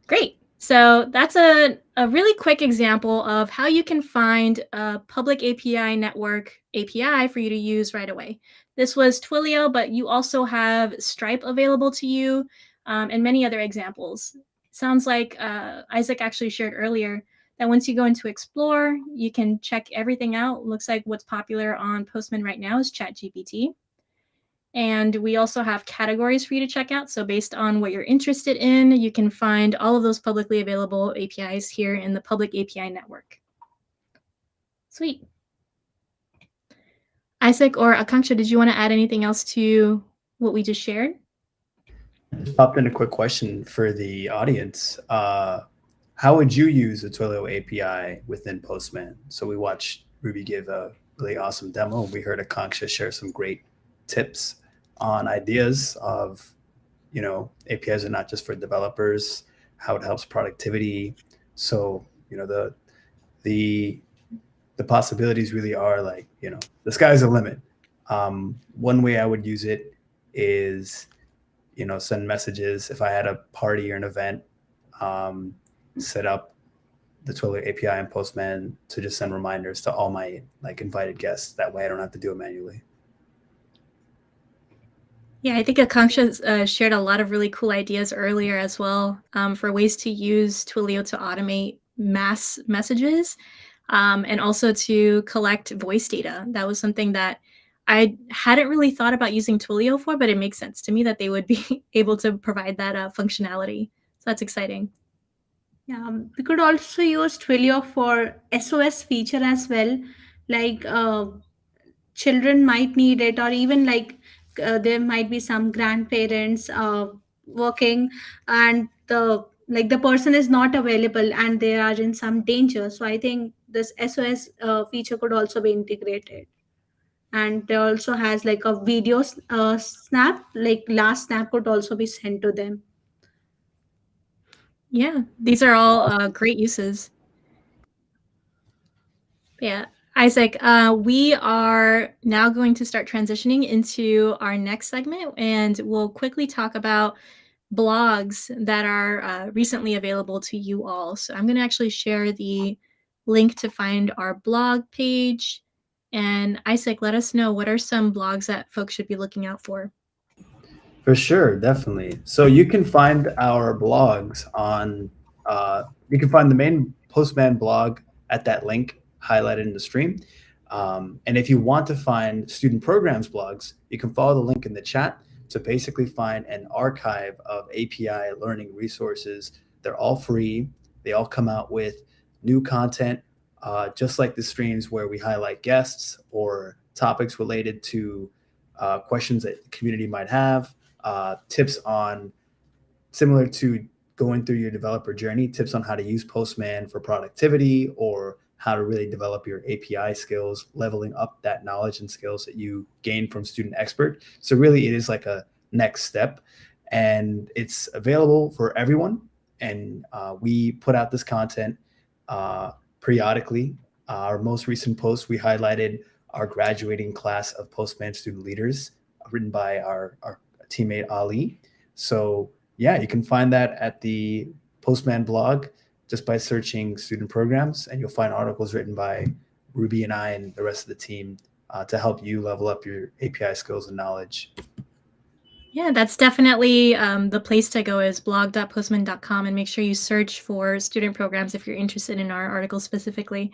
Great. So that's a really quick example of how you can find a public API network API for you to use right away. This was Twilio, but you also have Stripe available to you, and many other examples. Sounds like Isaac actually shared earlier that once you go into Explore, you can check everything out. Looks like what's popular on Postman right now is ChatGPT. And we also have categories for you to check out. So based on what you're interested in, you can find all of those publicly available APIs here in the public API network. Sweet. Isaac or Akanksha, did you want to add anything else to what we just shared? Just popped in a quick question for the audience. How would you use the Twilio API within Postman? So we watched Ruby give a really awesome demo. We heard Akanksha share some great tips on ideas of, APIs are not just for developers, how it helps productivity. So, the possibilities really are like, the sky's the limit. One way I would use it is, send messages. If I had a party or an event, set up the Twilio API and Postman to just send reminders to all my invited guests. That way I don't have to do it manually. Yeah, I think Akanksha shared a lot of really cool ideas earlier as well for ways to use Twilio to automate mass messages and also to collect voice data. That was something that I hadn't really thought about using Twilio for, but it makes sense to me that they would be able to provide that functionality. So that's exciting. Yeah, we could also use Twilio for SOS feature as well. Like children might need it, or even there might be some grandparents working, and the person is not available and they are in some danger. So I think this SOS feature could also be integrated. And there also has like a video snap, like last snap could also be sent to them. Yeah, these are all great uses. Yeah, Isaac, we are now going to start transitioning into our next segment, and we'll quickly talk about blogs that are recently available to you all. So I'm going to actually share the link to find our blog page. And Isaac, let us know what are some blogs that folks should be looking out for. For sure, definitely. So you can find our blogs on, you can find the main Postman blog at that link highlighted in the stream. And if you want to find student programs blogs, you can follow the link in the chat to basically find an archive of API learning resources. They're all free. They all come out with new content, just like the streams where we highlight guests or topics related to questions that the community might have. Tips on, similar to going through your developer journey, tips on how to use Postman for productivity or how to really develop your API skills, leveling up that knowledge and skills that you gain from Student Expert. So really it is like a next step, and it's available for everyone. And we put out this content periodically. Our most recent post, we highlighted our graduating class of Postman student leaders written by our teammate Ali. So yeah, you can find that at the Postman blog just by searching student programs, and you'll find articles written by Ruby and I and the rest of the team to help you level up your API skills and knowledge. Yeah, that's definitely the place to go is blog.postman.com, and make sure you search for student programs if you're interested in our article specifically.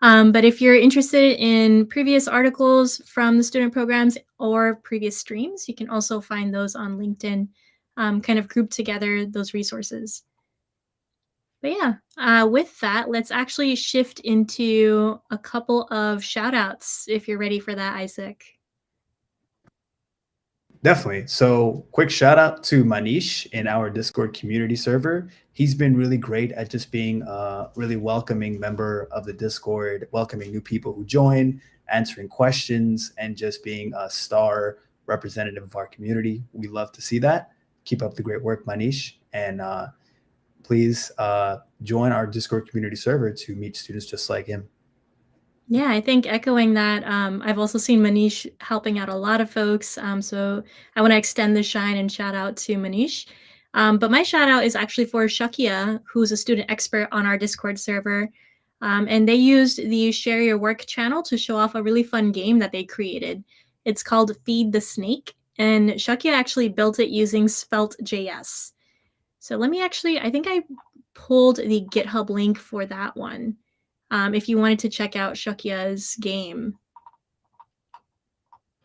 But if you're interested in previous articles from the student programs or previous streams, you can also find those on LinkedIn, kind of group together those resources. But yeah, with that, let's actually shift into a couple of shout outs if you're ready for that, Isaac. Definitely. So quick shout out to Manish in our Discord community server. He's been really great at just being a really welcoming member of the Discord, welcoming new people who join, answering questions, and just being a star representative of our community. We love to see that. Keep up the great work, Manish. And please join our Discord community server to meet students just like him. Yeah, I think echoing that, I've also seen Manish helping out a lot of folks. So I want to extend the shine and shout out to Manish. But my shout out is actually for Shakia, who's a student expert on our Discord server. And they used the Share Your Work channel to show off a really fun game that they created. It's called Feed the Snake. And Shakia actually built it using Svelte.js. So let me actually, I think I pulled the GitHub link for that one. If you wanted to check out Shakia's game.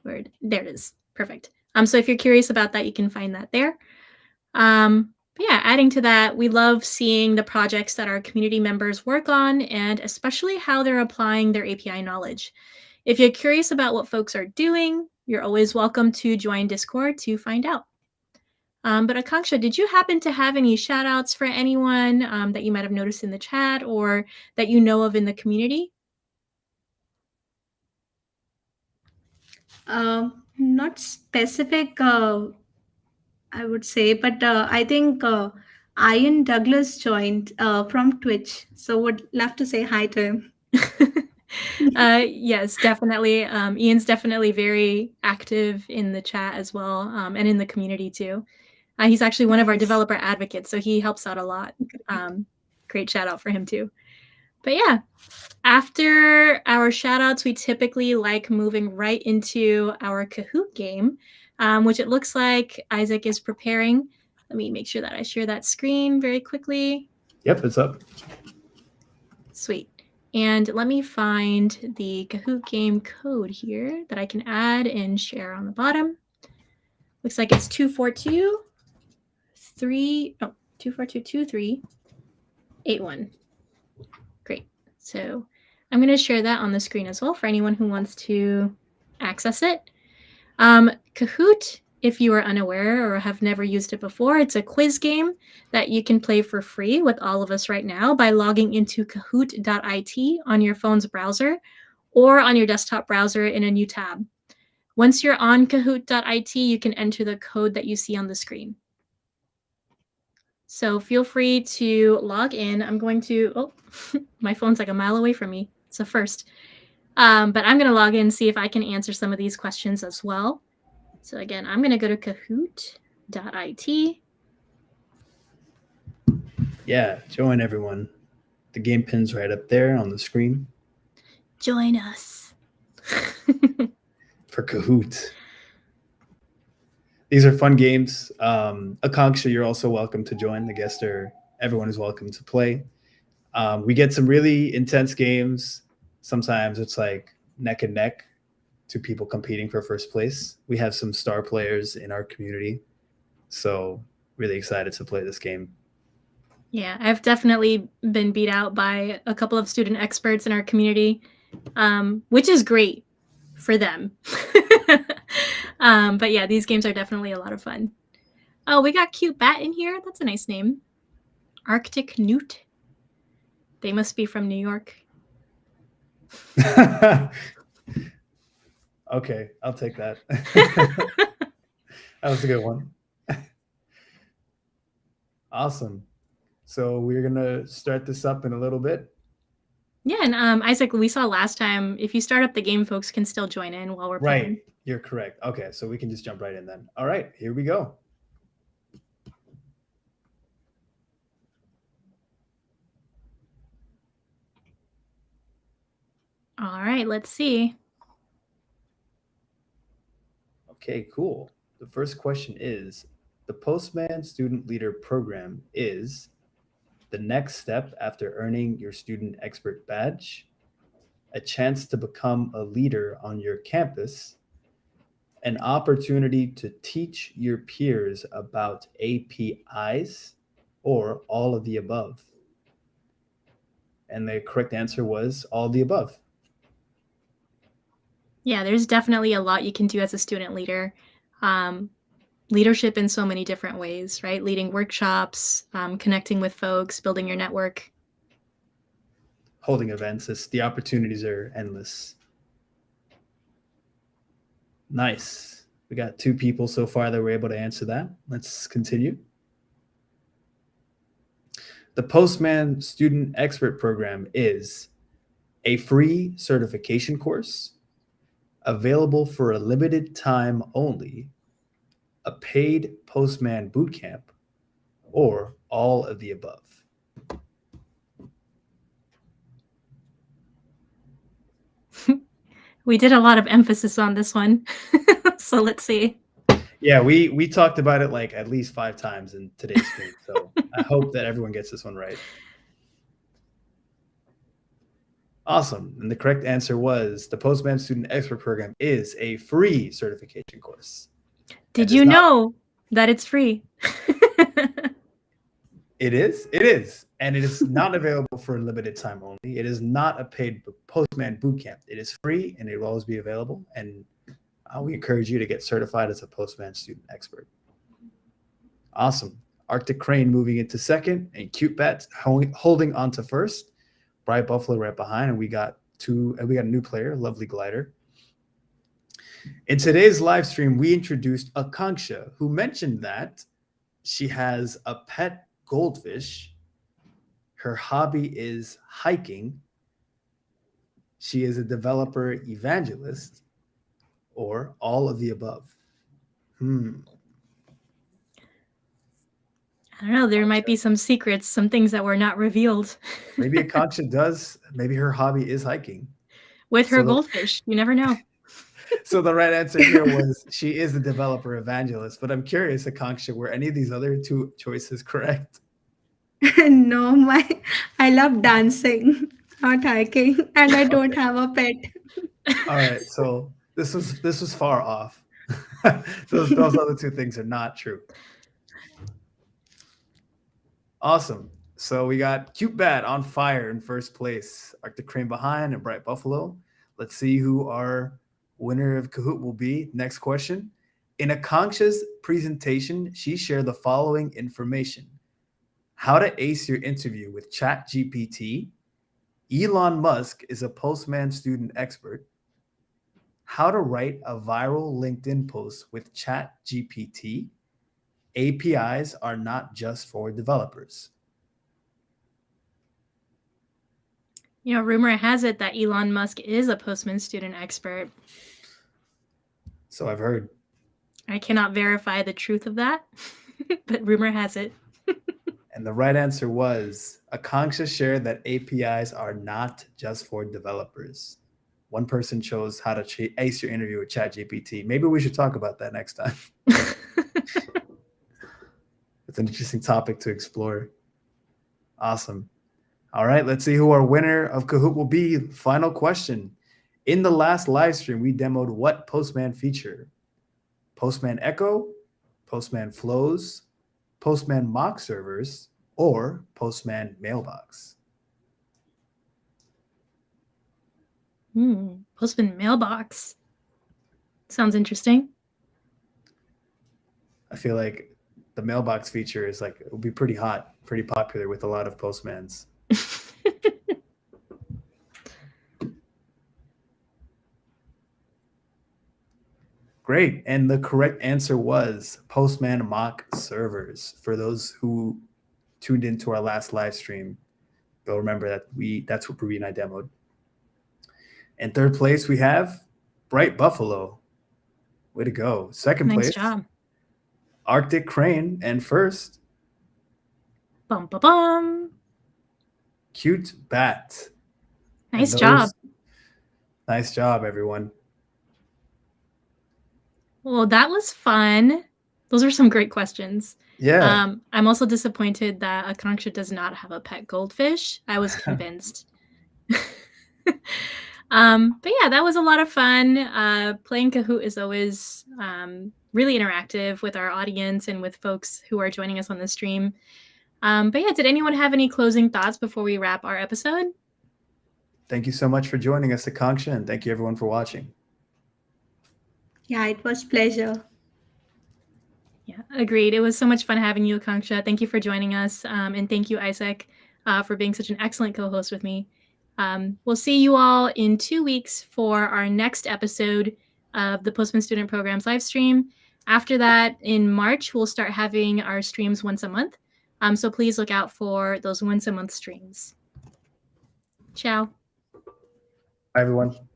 There it is. Perfect. So if you're curious about that, you can find that there. But yeah, adding to that, we love seeing the projects that our community members work on and especially how they're applying their API knowledge. If you're curious about what folks are doing, you're always welcome to join Discord to find out. But Akanksha, did you happen to have any shout outs for anyone that you might have noticed in the chat or that you know of in the community? Not specific, I would say, but I think Ian Douglas joined from Twitch, so would love to say hi to him. Yes, definitely. Ian's definitely very active in the chat as well, and in the community too. He's actually one of our Nice. developer advocates, so he helps out a lot. Great shout out for him too. But yeah, after our shout outs, we typically like moving right into our Kahoot game, which it looks like Isaac is preparing. Let me make sure that I share that screen very quickly. Yep, it's up. Sweet. And let me find the Kahoot game code here that I can add and share on the bottom. Looks like it's 242-2381. Great. So I'm going to share that on the screen as well for anyone who wants to access it. Kahoot, if you are unaware or have never used it before, it's a quiz game that you can play for free with all of us right now by logging into kahoot.it on your phone's browser or on your desktop browser in a new tab. Once you're on kahoot.it, you can enter the code that you see on the screen. So feel free to log in. I'm going to, oh, my phone's like a mile away from me. It's a first. But I'm going to log in and see if I can answer some of these questions as well. So again, I'm going to go to kahoot.it. Yeah, join everyone. The game pin's right up there on the screen. Join us. For Kahoot. These are fun games. Akanksha, you're also welcome to join. The guests are, everyone is welcome to play. We get some really intense games. Sometimes it's like neck and neck, two people competing for first place. We have some star players in our community. So really excited to play this game. Yeah, I've definitely been beat out by a couple of student experts in our community, which is great for them. But yeah, these games are definitely a lot of fun. Oh, we got Cute Bat in here. That's a nice name. Arctic Newt. They must be from New York. Okay, I'll take that. That was a good one. Awesome. So we're going to start this up in a little bit. Yeah, and Isaac, we saw last time, if you start up the game, folks can still join in while we're playing. Right, you're correct. Okay, so we can just jump right in then. All right, here we go. All right, let's see. Okay, cool. The first question is, the Postman Student Leader Program is the next step after earning your Student Expert Badge, a chance to become a leader on your campus, an opportunity to teach your peers about APIs, or all of the above. And the correct answer was all of the above. Yeah, there's definitely a lot you can do as a student leader. Leadership in so many different ways, right? Leading workshops, connecting with folks, building your network. Holding events, the opportunities are endless. Nice. We got 2 people so far that were able to answer that. Let's continue. The Postman Student Expert Program is a free certification course available for a limited time only, a paid Postman bootcamp, or all of the above. We did a lot of emphasis on this one. So let's see. Yeah, we talked about it like at least 5 times in today's stream. So I hope that everyone gets this one right. Awesome. And the correct answer was the Postman Student Expert Program is a free certification course. Did you know that it's free? It is. And it is not available for a limited time only. It is not a paid Postman bootcamp. It is free and it will always be available. And we encourage you to get certified as a Postman Student Expert. Awesome. Arctic Crane moving into second, and Cute Bat holding on to first. Bright Buffalo right behind, and we got a new player, Lovely Glider. In today's live stream, we introduced Akanksha, who mentioned that she has a pet goldfish. Her hobby is hiking. She is a developer evangelist, or all of the above. I don't know. There might be some secrets, some things that were not revealed. Maybe Akanksha does. Maybe her hobby is hiking. With her goldfish. You never know. So the right answer here was she is a developer evangelist. But I'm curious, Akanksha, were any of these other 2 choices correct? No, I love dancing, not hiking, and I don't have a pet. All right, so this was far off. those other 2 things are not true. Awesome. So we got Cute Bat on fire in first place, Arctic Crane behind, and Bright Buffalo. Let's see who our winner of Kahoot will be. Next question. In Akanksha's presentation, she shared the following information: how to ace your interview with ChatGPT, Elon Musk is a Postman Student Expert, how to write a viral LinkedIn post with ChatGPT, APIs are not just for developers. You know, rumor has it that Elon Musk is a Postman Student Expert. So I've heard. I cannot verify the truth of that, but rumor has it. And the right answer was Akanksha shared that APIs are not just for developers. One person chose how to ace your interview with ChatGPT. Maybe we should talk about that next time. It's an interesting topic to explore. Awesome. All right, let's see who our winner of Kahoot will be. Final question. In the last live stream, we demoed what Postman feature? Postman Echo, Postman Flows, Postman Mock Servers, or Postman Mailbox? Postman Mailbox. Sounds interesting. I feel like the mailbox feature is like, it will be pretty hot, pretty popular with a lot of postmans. Great. And the correct answer was Postman Mock Servers. For those who tuned into our last live stream, they'll remember that that's what Ruby and I demoed. In third place, we have Bright Buffalo. Way to go. Second place. Nice job. Arctic Crane. And first, Bum, ba, bum. Cute Bat. Nice job. Nice job, everyone. Well, that was fun. Those are some great questions. Yeah. I'm also disappointed that Akanksha does not have a pet goldfish. I was convinced. But yeah, that was a lot of fun. Playing Kahoot is always really interactive with our audience and with folks who are joining us on the stream. But yeah, did anyone have any closing thoughts before we wrap our episode? Thank you so much for joining us, Akanksha, and thank you everyone for watching. Yeah, it was a pleasure. Yeah, agreed. It was so much fun having you, Akanksha. Thank you for joining us. And thank you, Isaac, for being such an excellent co-host with me. We'll see you all in 2 weeks for our next episode of the Postman Student Programs live stream. After that, in March, we'll start having our streams once a month. So please look out for those once a month streams. Ciao. Bye, everyone.